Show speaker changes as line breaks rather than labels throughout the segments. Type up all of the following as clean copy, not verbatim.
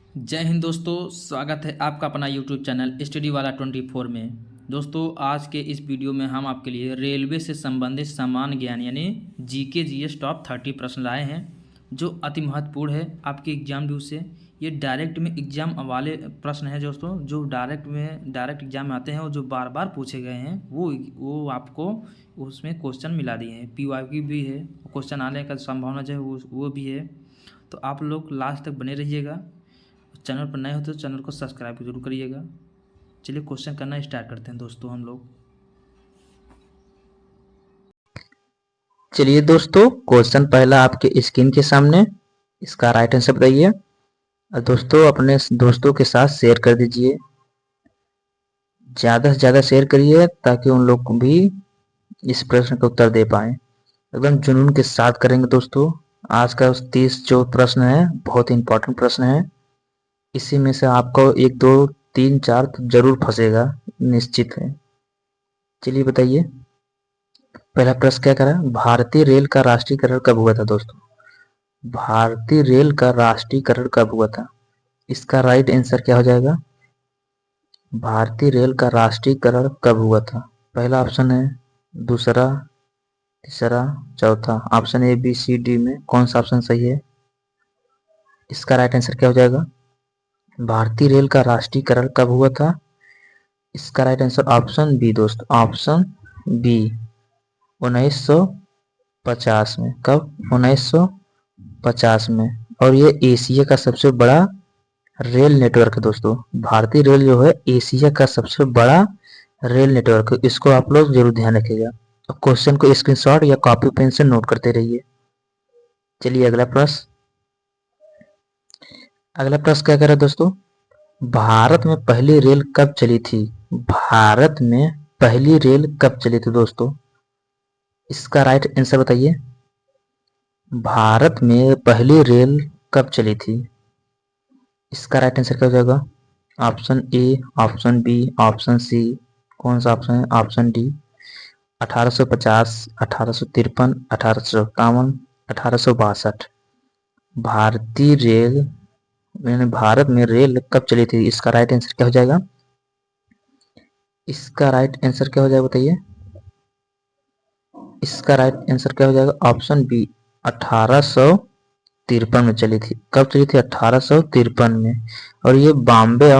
जय हिंद दोस्तों, स्वागत है आपका अपना यूट्यूब चैनल स्टडी वाला 24 में। दोस्तों, आज के इस वीडियो में हम आपके लिए रेलवे से संबंधित सामान्य ज्ञान यानी जीके जीएस टॉप 30 प्रश्न लाए हैं, जो अति महत्वपूर्ण है आपके एग्जाम ड्यू से। ये डायरेक्ट में एग्जाम वाले प्रश्न हैं दोस्तों, जो डायरेक्ट एग्जाम में आते हैं और जो बार बार पूछे गए हैं, वो आपको उसमें क्वेश्चन मिला दिए हैं। पीवाईक्यू भी है, क्वेश्चन आने का संभावना जो है वो भी है। तो आप लोग लास्ट तक बने रहिएगा। चैनल पर नए हो तो चैनल को सब्सक्राइब जरूर करिएगा। चलिए क्वेश्चन करना स्टार्ट करते हैं दोस्तों हम लोग।
चलिए दोस्तों, क्वेश्चन पहला आपके स्क्रीन के सामने। इसका राइट आंसर बताइए और दोस्तों अपने दोस्तों के साथ शेयर कर दीजिए। ज़्यादा से ज़्यादा शेयर करिए ताकि उन लोग भी इस प्रश्न का उत्तर दे पाएँ। एकदम जुनून के साथ करेंगे दोस्तों। आज का 30 जो प्रश्न है बहुत इंपॉर्टेंट प्रश्न है। इसी में से आपको 1, 2, 3, 4 तो जरूर फंसेगा, निश्चित है। चलिए बताइए, पहला प्रश्न क्या करा? भारतीय रेल का राष्ट्रीयकरण कब हुआ था दोस्तों? भारतीय रेल का राष्ट्रीयकरण कब हुआ था? इसका राइट आंसर क्या हो जाएगा? भारतीय रेल का राष्ट्रीयकरण कब हुआ था? पहला ऑप्शन है, दूसरा, तीसरा, चौथा। Option A B C D में कौन सा ऑप्शन सही है? इसका राइट आंसर क्या हो जाएगा? भारतीय रेल का राष्ट्रीयकरण कब हुआ था? इसका राइट आंसर ऑप्शन बी दोस्त, ऑप्शन बी 1950 में। कब? 1950 में। और ये एशिया का सबसे बड़ा रेल नेटवर्क है दोस्तों। भारतीय रेल जो है एशिया का सबसे बड़ा रेल नेटवर्क है। इसको आप लोग जरूर ध्यान रखिएगा। क्वेश्चन को स्क्रीनशॉट या कॉपी पेन से नोट करते रहिए। चलिए अगला प्रश्न। अगला प्रश्न क्या कह रहा है दोस्तों? भारत में पहली रेल कब चली थी? भारत में पहली रेल कब चली थी दोस्तों? इसका राइट आंसर बताइए। भारत में पहली रेल कब चली थी? इसका राइट आंसर क्या हो जाएगा? Option A, option B, option C. कौन सा ऑप्शन है? Option D 1850, 1853, 1851, 1862। भारतीय रेल यानी भारत में रेल कब चली थी? इसका राइट आंसर क्या हो जाएगा? इसका राइट आंसर क्या हो जाएगा बताइए? इसका राइट आंसर क्या हो जाएगा? ऑप्शन बी 1853 में चली थी। कब चली थी? 1853 में। और ये बॉम्बे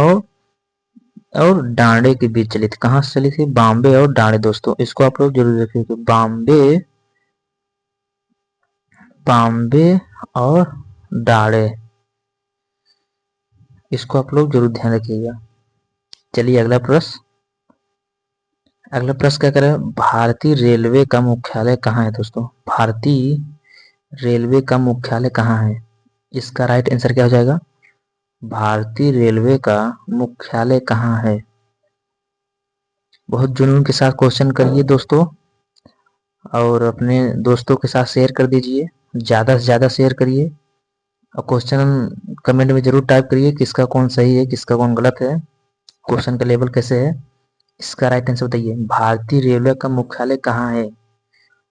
और डांडे के बीच चली थी। कहाँ से चली थी? बॉम्बे और डांडे दोस्तों। इसको आप लोग जरूर रखिएगा। बॉम्बे और डांडे, इसको आप लोग जरूर ध्यान रखिएगा। चलिए अगला प्रश्न। अगला प्रश्न क्या करें? भारतीय रेलवे का मुख्यालय कहाँ है दोस्तों? भारतीय रेलवे का मुख्यालय कहाँ है? इसका राइट आंसर क्या हो जाएगा? भारतीय रेलवे का मुख्यालय कहाँ है? बहुत जुनून के साथ क्वेश्चन करिए दोस्तों, और अपने दोस्तों के साथ शेयर कर दीजिए। ज़्यादा से ज़्यादा शेयर करिए और क्वेश्चन कमेंट में जरूर टाइप करिए किसका कौन सही है, किसका कौन गलत है, क्वेश्चन का लेवल कैसे है। इसका राइट आंसर बताइए। भारतीय रेलवे का मुख्यालय कहाँ है?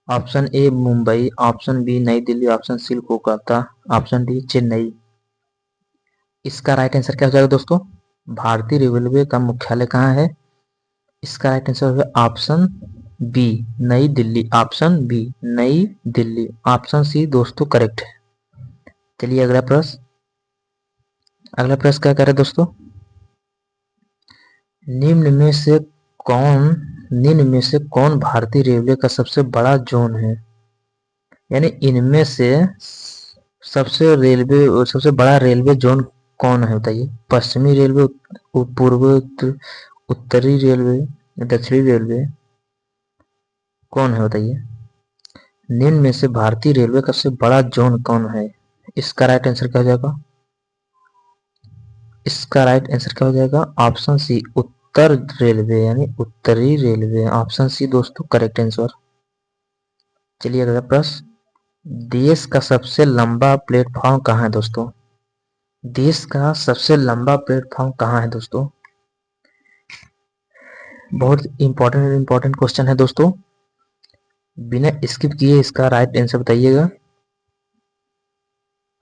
Option A Mumbai, option B New Delhi, option C Kolkata, option D Chennai. इसका राइट आंसर क्या हो जाएगा दोस्तों? भारतीय रेलवे का मुख्यालय कहाँ है? इसका राइट आंसर होगा option B New Delhi. Option B New Delhi. Option C दोस्तों करेक्ट है। चलिए अगला प्रश्न। अगला प्रश्न क्या कर रहे हैं दोस्तों? निम्न में से कौन भारतीय रेलवे का सबसे बड़ा जोन है? यानी इनमें से सबसे बड़ा रेलवे जोन कौन है बताइए? पश्चिमी रेलवे, उत्तरी रेलवे, दक्षिणी रेलवे, कौन है बताइए? निम्न में से भारतीय रेलवे का सबसे बड़ा जोन कौन है? इसका राइट आंसर क्या हो जाएगा? इसका राइट आंसर क्या हो जाएगा? ऑप्शन सी उत्तर रेलवे यानी उत्तरी रेलवे। ऑप्शन सी दोस्तों करेक्ट आंसर। चलिए अगला प्रश्न। देश का सबसे लंबा प्लेटफॉर्म कहाँ है दोस्तों? देश का सबसे लंबा प्लेटफॉर्म कहाँ है दोस्तों? बहुत इंपॉर्टेंट क्वेश्चन है दोस्तों। बिना स्किप किए इसका राइट आंसर बताइएगा।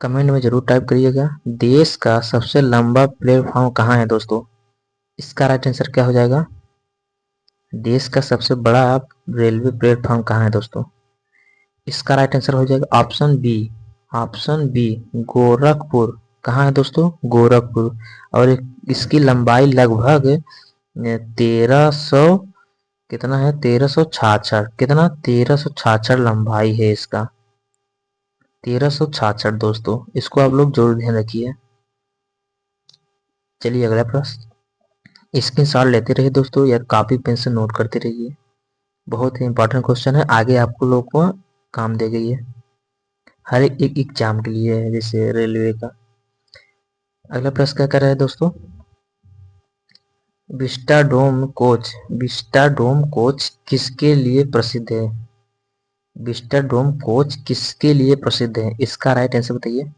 कमेंट में जरूर टाइप करिएगा। देश का सबसे लंबा प्लेटफॉर्म कहाँ है दोस्तों? इसका राइट आंसर क्या हो जाएगा? देश का सबसे बड़ा रेलवे प्लेटफॉर्म कहाँ है दोस्तों? इसका राइट आंसर हो जाएगा option B. Option B Gorakhpur. कहाँ है दोस्तों? गोरखपुर। और इसकी लंबाई लगभग 1300 कितना है? 1366। कितना? 1366 लंबाई है इसका। 1366 दोस्तों, इसको आप लोग जरूर ध्यान रखिए। चलिए अगला प्रश्न। स्क्रीनशॉट लेते रहिए दोस्तों या कॉपी पेन से नोट करते रहिए। बहुत ही इंपॉर्टेंट क्वेश्चन है, आगे आपको लोग को काम देगा ये, हर एक एग्जाम के लिए है, जैसे रेलवे का। अगला प्रश्न क्या कर रहा है दोस्तों? विस्टाडोम कोच किसके लिए प्रसिद्ध है? विस्टाडोम कोच किसके लिए प्रसिद्ध है? इसका राइट आंसर बताइए।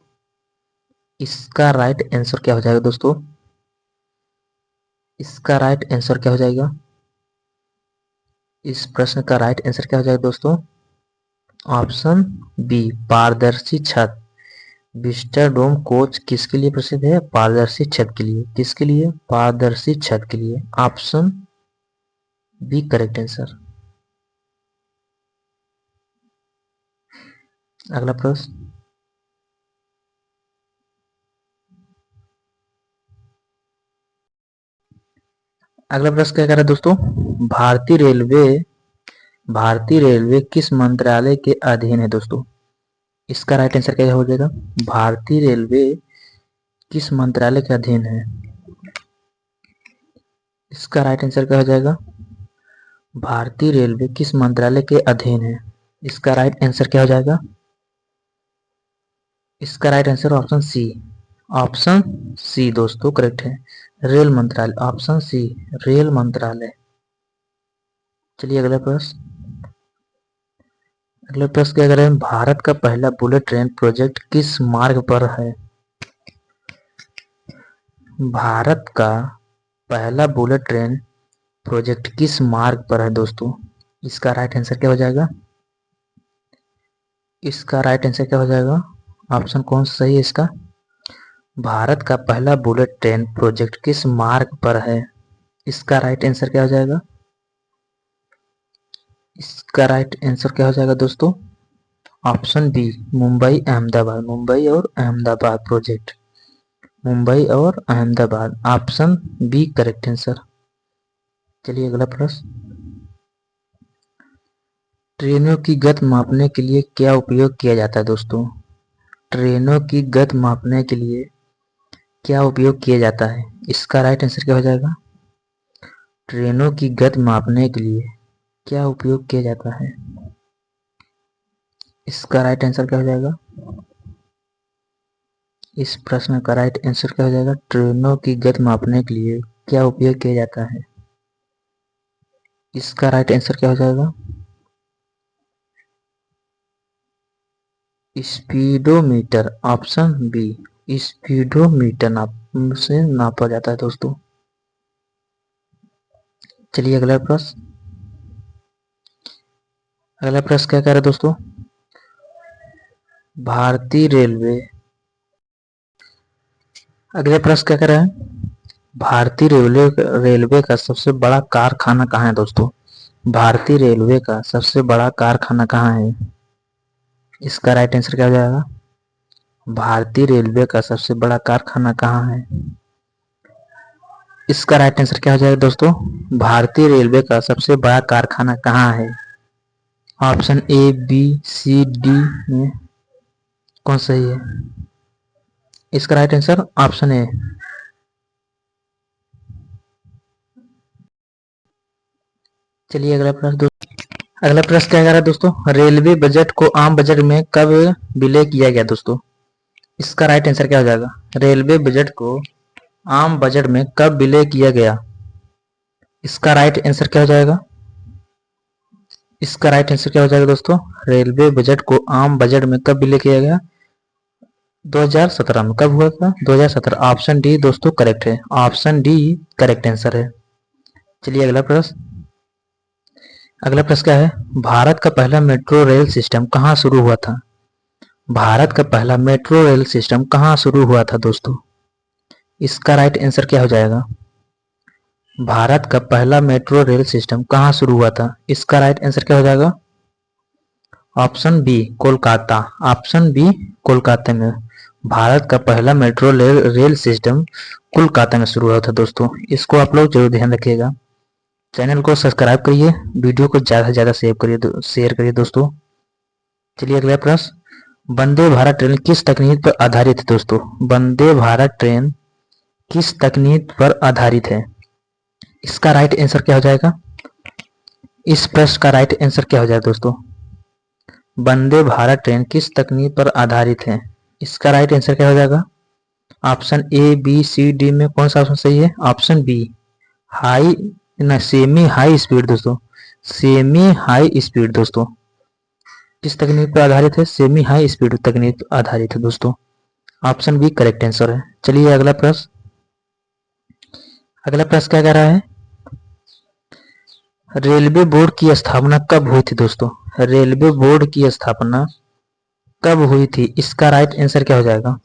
इसका राइट आंसर क्या हो जाएगा दोस्तों? इसका राइट आंसर क्या हो जाएगा? इस प्रश्न का राइट आंसर क्या हो जाएगा दोस्तों? ऑप्शन बी पारदर्शी छत। विस्टाडोम कोच किसके लिए प्रसिद्ध है? पारदर्शी छत के लिए। किसके लिए? पारदर्शी छत के लिए। Option B correct answer. अगला प्रश्न। अगला प्रश्न क्या कर रहा है दोस्तों? भारतीय रेलवे किस मंत्रालय के अधीन है दोस्तों? इसका राइट आंसर क्या हो जाएगा? भारतीय रेलवे किस मंत्रालय के अधीन है? इसका राइट आंसर क्या हो जाएगा? भारतीय रेलवे किस मंत्रालय के अधीन है? इसका राइट आंसर क्या हो जाएगा? इसका right answer option C. Option C दोस्तों करेक्ट है, रेल मंत्रालय। ऑप्शन सी रेल मंत्रालय। चलिए अगला प्रश्न। अगला प्रश्न क्या करें? भारत का पहला बुलेट ट्रेन प्रोजेक्ट किस मार्ग पर है? भारत का पहला बुलेट ट्रेन प्रोजेक्ट किस मार्ग पर है दोस्तों? इसका राइट आंसर क्या हो जाएगा? इसका राइट आंसर क्या हो जाएगा? ऑप्शन कौन सा सही है इसका? भारत का पहला बुलेट ट्रेन प्रोजेक्ट किस मार्ग पर है? इसका राइट आंसर क्या हो जाएगा? इसका राइट आंसर क्या हो जाएगा दोस्तों? Option B Mumbai Ahmedabad. मुंबई और अहमदाबाद प्रोजेक्ट। मुंबई और Ahmedabad. Option B correct answer. चलिए अगला प्रश्न। ट्रेनों की गति मापने के लिए क्या उपयोग किया जाता है दोस्तों? ट्रेनों की गति मापने के लिए क्या उपयोग किया जाता है? इसका राइट आंसर क्या हो जाएगा? ट्रेनों की गति मापने के लिए क्या उपयोग किया जाता है? इसका राइट आंसर क्या हो जाएगा? इस प्रश्न का राइट आंसर क्या हो जाएगा? ट्रेनों की गति मापने के लिए क्या उपयोग किया जाता है? इसका राइट आंसर क्या हो जाएगा? स्पीडोमीटर। ऑप्शन बी स्पीडोमीटर से नापा जाता है दोस्तों। चलिए अगला प्रश्न। अगला प्रश्न क्या कह रहा है दोस्तों? भारतीय रेलवे। अगला प्रश्न क्या कर रहा है? भारतीय रेलवे का सबसे बड़ा कारखाना कहाँ है दोस्तों? भारतीय रेलवे का सबसे बड़ा कारखाना कहाँ है? इसका राइट आंसर क्या हो जाएगा? भारतीय रेलवे का सबसे बड़ा कारखाना कहाँ है? इसका राइट आंसर क्या हो जाएगा दोस्तों? भारतीय रेलवे का सबसे बड़ा कारखाना कहाँ है? Option A B C D में कौन सही है? इसका राइट आंसर ऑप्शन ए। चलिए अगला प्रश्न दोस्तों। अगला प्रश्न क्या कह रहा है दोस्तों? रेलवे बजट को आम बजट में कब विलय किया गया दोस्तों? इसका राइट आंसर क्या हो जाएगा? रेलवे बजट को आम बजट में कब विलय किया गया? इसका राइट आंसर क्या हो जाएगा? इसका राइट आंसर क्या हो जाएगा दोस्तों? रेलवे बजट को आम बजट में कब विलय किया गया? 2017 में। कब हुआ था? 2017। ऑप्शन डी दोस्तों करेक्ट है। ऑप्शन डी करेक्ट आंसर है। चलिए अगला प्रश्न। अगला प्रश्न क्या है? भारत का पहला मेट्रो रेल सिस्टम कहाँ शुरू हुआ था? भारत का पहला मेट्रो रेल सिस्टम कहाँ शुरू हुआ था दोस्तों? इसका राइट आंसर क्या हो जाएगा? भारत का पहला मेट्रो रेल सिस्टम कहाँ शुरू हुआ था? इसका राइट आंसर क्या हो जाएगा? Option B Kolkata. Option B Kolkata में भारत का पहला मेट्रो रेल सिस्टम कोलकाता में शुरू हुआ था दोस्तों। इसको आप लोग जरूर ध्यान रखिएगा। चैनल को सब्सक्राइब करिए, वीडियो को ज़्यादा से ज़्यादा शेयर करिए दोस्तों। चलिए अगला प्रश्न, वंदे भारत ट्रेन किस तकनीक पर आधारित है दोस्तों? वंदे भारत ट्रेन किस तकनीक पर आधारित है? इसका राइट आंसर क्या हो जाएगा? इस प्रश्न का राइट आंसर क्या हो जाएगा दोस्तों? वंदे भारत ट्रेन किस तकनीक पर आधारित है? इसका राइट आंसर क्या हो जाएगा? Option A B C D में कौन सा ऑप्शन सही है? Option B semi high speed दोस्तों। सेमी हाई स्पीड दोस्तों किस तकनीक पर आधारित है? सेमी हाई स्पीड तकनीक पर आधारित है दोस्तों। ऑप्शन बी करेक्ट आंसर है। चलिए अगला प्रश्न, अगला प्रश्न क्या कह रहा है? रेलवे बोर्ड की स्थापना कब हुई थी दोस्तों? रेलवे बोर्ड की स्थापना कब हुई थी? इसका राइट आंसर क्या हो जाएगा?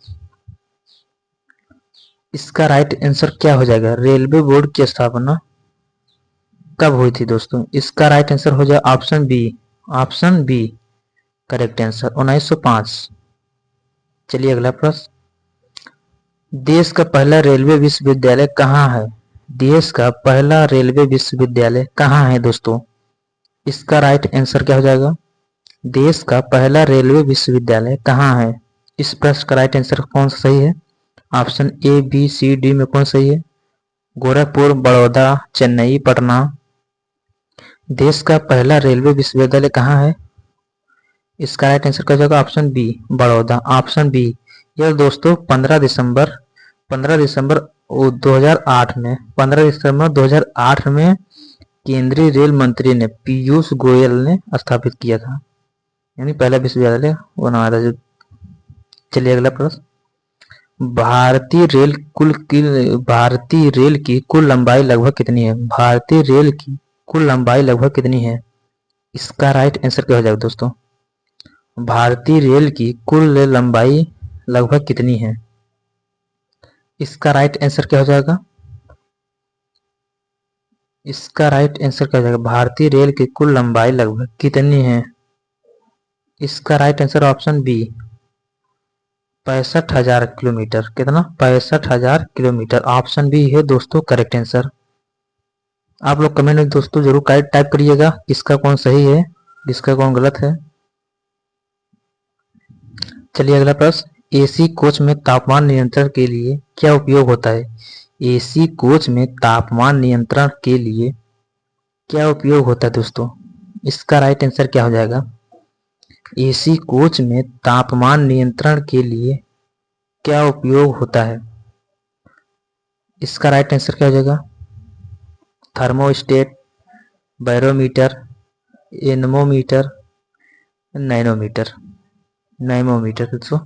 इसका राइट आंसर क्या हो जाएगा? रेलवे बोर्ड की स्थापना कब हुई थी दोस्तों? इसका राइट आंसर हो जाए option B. Option B correct answer 1905। चलिए अगला प्रश्न, देश का पहला रेलवे विश्वविद्यालय कहाँ है? देश का पहला रेलवे विश्वविद्यालय कहाँ है दोस्तों? इसका राइट आंसर क्या हो जाएगा? देश का पहला रेलवे विश्वविद्यालय कहाँ है? इस प्रश्न का राइट आंसर कौन सा सही है? Option A B C D में कौन सही है? गोरखपुर, बड़ौदा, चेन्नई, पटना। देश का पहला रेलवे विश्वविद्यालय कहाँ है? इसका राइट आंसर क्या हो जाएगा? Option B Baroda. Option B. यह दोस्तों 15 दिसंबर 2008 में 15 दिसंबर 2008 में केंद्रीय रेल मंत्री ने पीयूष गोयल ने स्थापित किया था, यानी पहला विश्वविद्यालय बनाया था। चलिए अगला प्रश्न, भारतीय रेल की कुल लंबाई लगभग कितनी है? भारतीय रेल की कुल लंबाई लगभग कितनी है? इसका राइट आंसर क्या हो जाएगा दोस्तों? भारतीय रेल की कुल लंबाई लगभग कितनी है? इसका राइट आंसर क्या हो जाएगा? इसका राइट आंसर क्या हो जाएगा? भारतीय रेल की कुल लंबाई लगभग कितनी है? इसका right answer option B 65,000 kilometre. कितना? 65,000 किलोमीटर। ऑप्शन बी है दोस्तों करेक्ट आंसर। आप लोग कमेंट में दोस्तों जरूर टाइप करिएगा किसका कौन सही है, किसका कौन गलत है। चलिए अगला प्रश्न, एसी कोच में तापमान नियंत्रण के लिए क्या उपयोग होता है? एसी कोच में तापमान नियंत्रण के लिए क्या उपयोग होता है दोस्तों? इसका राइट आंसर क्या हो जाएगा? एसी कोच में तापमान नियंत्रण के लिए क्या उपयोग होता है? इसका राइट आंसर क्या हो जाएगा? Thermostat, barometer, anemometer, nanometer. दोस्तों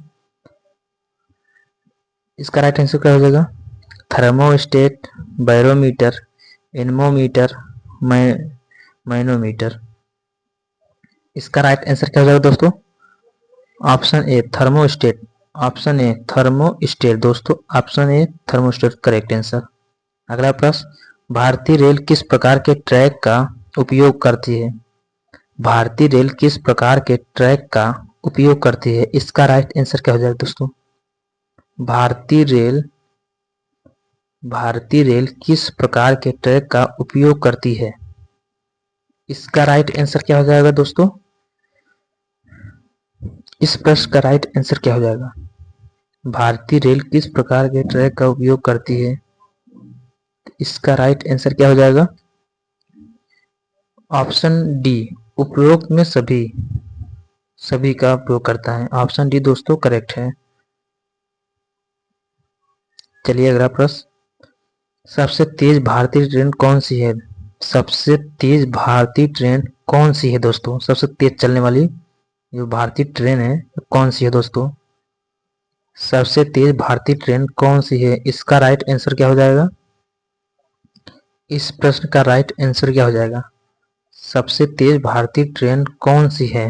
इसका राइट आंसर क्या हो जाएगा? Thermostat, barometer, anemometer, manometer. इसका राइट आंसर क्या हो जाएगा दोस्तों? Option A thermostat. Option A thermostat दोस्तों। Option A thermostat correct answer. अगला प्रश्न, भारतीय रेल किस प्रकार के ट्रैक का उपयोग करती है? भारतीय रेल किस प्रकार के ट्रैक का उपयोग करती है? इसका राइट आंसर क्या हो जाएगा दोस्तों? भारतीय रेल किस प्रकार के ट्रैक का उपयोग करती है? इसका राइट आंसर क्या हो जाएगा दोस्तों? इस प्रश्न का राइट आंसर क्या हो जाएगा? भारतीय रेल किस प्रकार के ट्रैक का उपयोग करती है? इसका राइट आंसर क्या हो जाएगा? ऑप्शन डी उपरोक्त में सभी का उपयोग करता है। ऑप्शन डी दोस्तों करेक्ट है। चलिए अगला प्रश्न, सबसे तेज भारतीय ट्रेन कौन सी है? सबसे तेज भारतीय ट्रेन कौन सी है दोस्तों? सबसे तेज चलने वाली जो भारतीय ट्रेन है कौन सी है दोस्तों? सबसे तेज भारतीय ट्रेन कौन सी है? इसका राइट आंसर क्या हो जाएगा? इस प्रश्न का राइट आंसर क्या हो जाएगा? सबसे तेज भारतीय ट्रेन कौन सी है?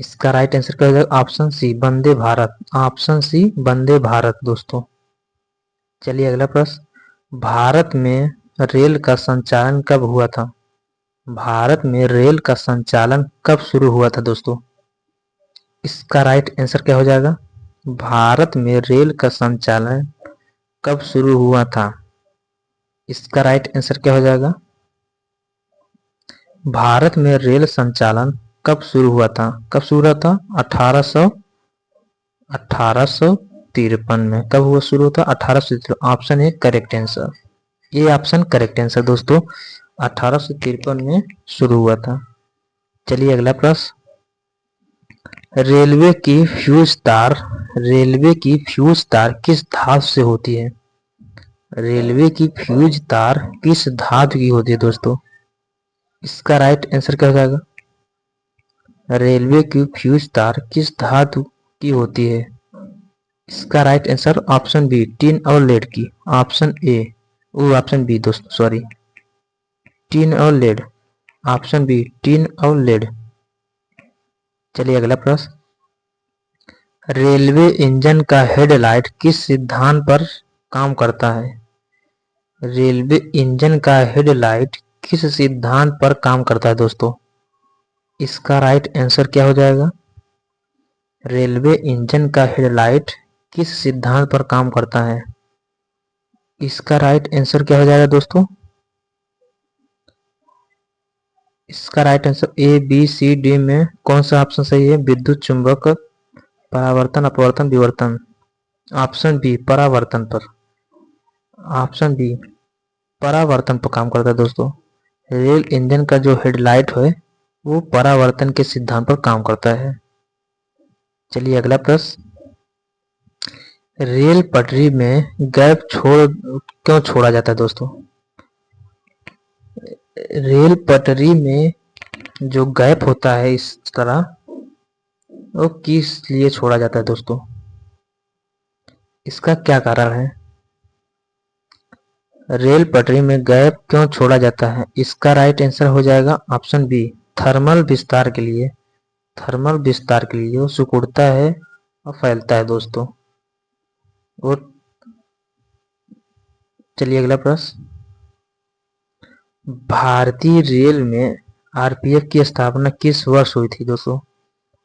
इसका राइट आंसर क्या हो जाएगा? Option C Vande Bharat. Option C Vande Bharat दोस्तों। चलिए अगला प्रश्न, भारत में रेल का संचालन कब हुआ था? भारत में रेल का संचालन कब शुरू हुआ था दोस्तों? इसका राइट आंसर क्या हो जाएगा? भारत में रेल का संचालन कब शुरू हुआ था? इसका राइट आंसर क्या हो जाएगा? भारत में रेल संचालन कब शुरू हुआ था? कब शुरू हुआ था? 1853 में। कब हुआ शुरू हुआ था? 1853। Option A correct answer. ये ऑप्शन करेक्ट आंसर दोस्तों, 1853 में शुरू हुआ था। चलिए अगला प्रश्न, रेलवे की फ्यूज तार, रेलवे की फ्यूज तार किस धातु से होती है? रेलवे की फ्यूज तार किस धातु की होती है दोस्तों? इसका राइट आंसर क्या हो जाएगा? रेलवे की फ्यूज तार किस धातु की होती है? इसका right answer option B tin और लेड की। ऑप्शन ए वो ऑप्शन बी दोस्तों, सॉरी, टिन और लेड। ऑप्शन बी टिन और लेड। चलिए अगला प्रश्न, रेलवे इंजन का हेडलाइट किस सिद्धांत पर काम करता है? रेलवे इंजन का हेडलाइट किस सिद्धांत पर काम करता है दोस्तों? इसका राइट आंसर क्या हो जाएगा? रेलवे इंजन का हेडलाइट किस सिद्धांत पर काम करता है? इसका राइट आंसर क्या हो जाएगा दोस्तों? इसका right answer A B C D में कौन सा ऑप्शन सही है? विद्युत चुंबक, परावर्तन, अपवर्तन, विवर्तन। ऑप्शन बी परावर्तन पर। ऑप्शन बी परावर्तन पर काम करता है दोस्तों। रेल इंजन का जो हेडलाइट है वो परावर्तन के सिद्धांत पर काम करता है। चलिए अगला प्रश्न, रेल पटरी में गैप क्यों छोड़ा जाता है दोस्तों? रेल पटरी में जो गैप होता है इस तरह, वो किस लिए छोड़ा जाता है दोस्तों? इसका क्या कारण है? रेल पटरी में गैप क्यों छोड़ा जाता है? इसका राइट आंसर हो जाएगा ऑप्शन बी थर्मल विस्तार के लिए। थर्मल विस्तार के लिए वो सिकुड़ता है और फैलता है दोस्तों। और चलिए अगला प्रश्न, भारतीय रेल में आरपीएफ की स्थापना किस वर्ष हुई थी दोस्तों?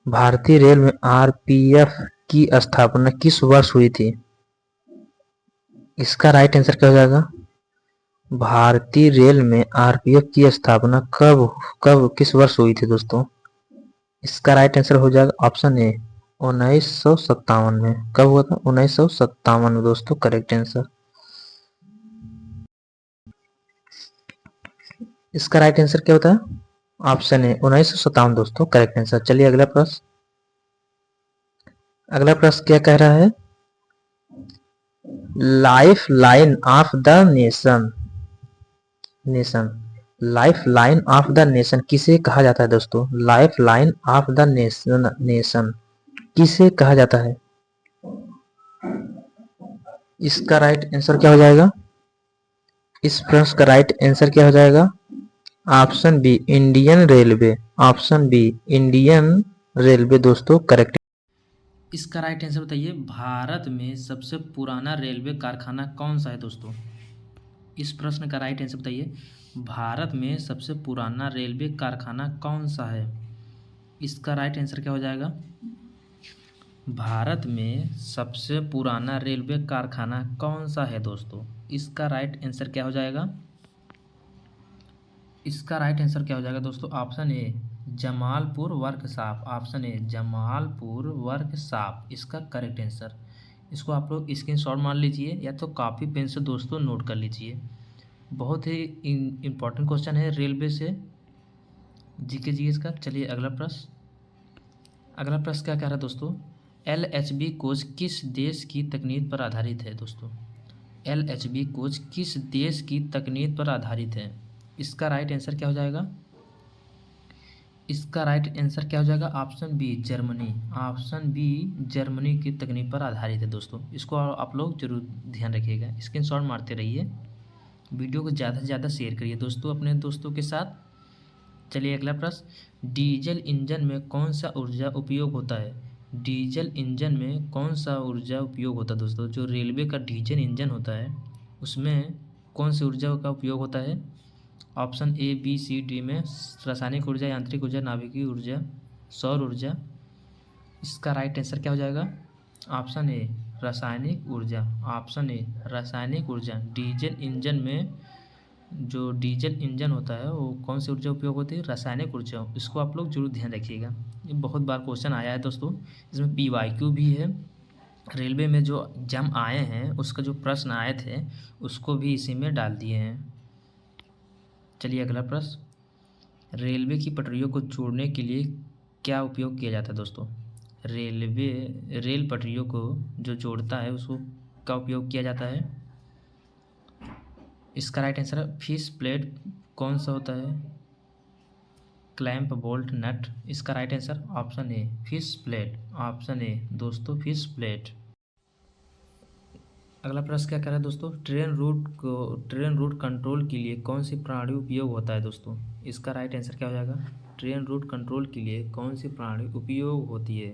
भारतीय रेल में आरपीएफ की स्थापना किस वर्ष हुई थी? इसका राइट आंसर क्या हो जाएगा? भारतीय रेल में आरपीएफ की स्थापना कब कब किस वर्ष हुई थी दोस्तों? इसका राइट आंसर हो जाएगा ऑप्शन ए 1957 में। कब हुआ था? 1957 में दोस्तों, करेक्ट आंसर। इसका राइट आंसर क्या होता है? ऑप्शन ए 1957 दोस्तों, करेक्ट आंसर। चलिए अगला प्रश्न, अगला प्रश्न क्या कह रहा है? Life line of the nation, nation, life line of the nation किसे कहा जाता है दोस्तों? Life line of the nation, nation किसे कहा जाता है? इसका राइट आंसर क्या हो जाएगा? इस प्रश्न का राइट आंसर क्या हो जाएगा? Option B Indian railway. Option B Indian railway दोस्तों, करेक्ट।
इसका राइट आंसर बताइए, भारत में सबसे पुराना रेलवे कारखाना कौन सा है दोस्तों? इस प्रश्न का राइट आंसर बताइए, भारत में सबसे पुराना रेलवे कारखाना कौन सा है? इसका राइट आंसर क्या हो जाएगा? भारत में सबसे पुराना रेलवे कारखाना कौन सा है दोस्तों? इसका राइट आंसर क्या हो जाएगा? इसका राइट आंसर क्या हो जाएगा दोस्तों? Option A Jamalpur workshop. Option A Jamalpur workshop इसका करेक्ट आंसर। इसको आप लोग स्क्रीनशॉट मार लीजिए या तो कॉपी पेन से दोस्तों नोट कर लीजिए। बहुत ही इम्पोर्टेंट क्वेश्चन है रेलवे से, जीके जीएस का। चलिए अगला प्रश्न, अगला प्रश्न क्या कह रहा है दोस्तों? LHB कोच किस देश की तकनीक पर आधारित है दोस्तों? LHB कोच किस देश की तकनीक पर आधारित है? इसका राइट आंसर क्या हो जाएगा? इसका राइट आंसर क्या हो जाएगा? Option B Germany. Option B Germany की तकनीक पर आधारित है दोस्तों। इसको आप लोग जरूर ध्यान रखिएगा, स्क्रीनशॉट मारते रहिए, वीडियो को ज़्यादा से ज़्यादा शेयर करिए दोस्तों अपने दोस्तों के साथ। चलिए अगला प्रश्न, डीजल इंजन में कौन सा ऊर्जा उपयोग होता है? डीजल इंजन में कौन सा ऊर्जा उपयोग होता है दोस्तों? जो रेलवे का डीजल इंजन होता है उसमें कौन सी ऊर्जा का उपयोग होता है? Option A, B, C, D में रासायनिक ऊर्जा, यांत्रिक ऊर्जा, नाभिकीय ऊर्जा, सौर ऊर्जा। इसका राइट आंसर क्या हो जाएगा? ऑप्शन ए, रासायनिक ऊर्जा। ऑप्शन ए, रासायनिक ऊर्जा। डीजल इंजन में जो डीजल इंजन होता है वो कौन सी ऊर्जा उपयोग होती है? रासायनिक ऊर्जा। इसको आप लोग जरूर ध्यान रखिएगा, ये बहुत बार क्वेश्चन आया है दोस्तों। इसमें PYQ भी है, रेलवे में जो एग्जाम आए हैं उसका जो प्रश्न आए थे उसको भी इसी में डाल दिए हैं। चलिए अगला प्रश्न, रेलवे की पटरियों को जोड़ने के लिए क्या उपयोग किया जाता है दोस्तों? रेल पटरियों को जो जोड़ता है उसको क्या उपयोग किया जाता है? इसका राइट आंसर है फिश प्लेट। कौन सा होता है? क्लैंप, बोल्ट, नट। इसका right answer option A, fish plate. Option A दोस्तों, फिश प्लेट। अगला प्रश्न क्या कर रहा है दोस्तों, ट्रेन रूट कंट्रोल के लिए कौन सी प्रणाली उपयोग होता है दोस्तों? इसका राइट आंसर क्या हो जाएगा? ट्रेन रूट कंट्रोल के लिए कौन सी प्रणाली उपयोग होती है?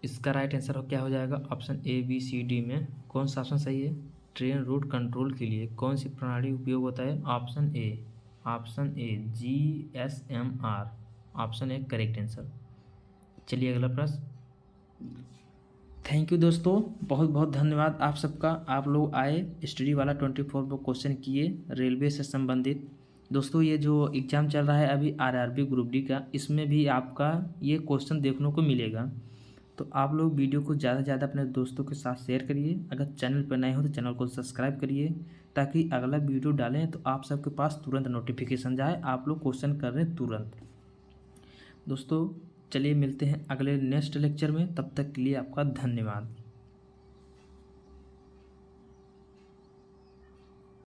इसका राइट आंसर क्या हो जाएगा? Option A, B, C, D में कौन सा ऑप्शन सही है? ट्रेन रूट कंट्रोल के लिए कौन सी प्रणाली उपयोग होता है? Option A, GSMR। Option A correct answer. चलिए अगला प्रश्न। थैंक यू दोस्तों, बहुत बहुत धन्यवाद आप सबका। आप लोग आए, स्टडी वाला 24 पर क्वेश्चन किए रेलवे से संबंधित। दोस्तों ये जो एग्ज़ाम चल रहा है अभी RRB ग्रुप डी का, इसमें भी आपका ये क्वेश्चन देखने को मिलेगा। तो आप लोग वीडियो को ज़्यादा से ज़्यादा अपने दोस्तों के साथ शेयर करिए। अगर चैनल पर नए हो तो चैनल को सब्सक्राइब करिए, ताकि अगला वीडियो डालें तो आप सबके पास तुरंत नोटिफिकेशन जाए, आप लोग क्वेश्चन कर रहे हैं तुरंत। दोस्तों चलिए मिलते हैं अगले नेक्स्ट लेक्चर में, तब तक के लिए आपका धन्यवाद।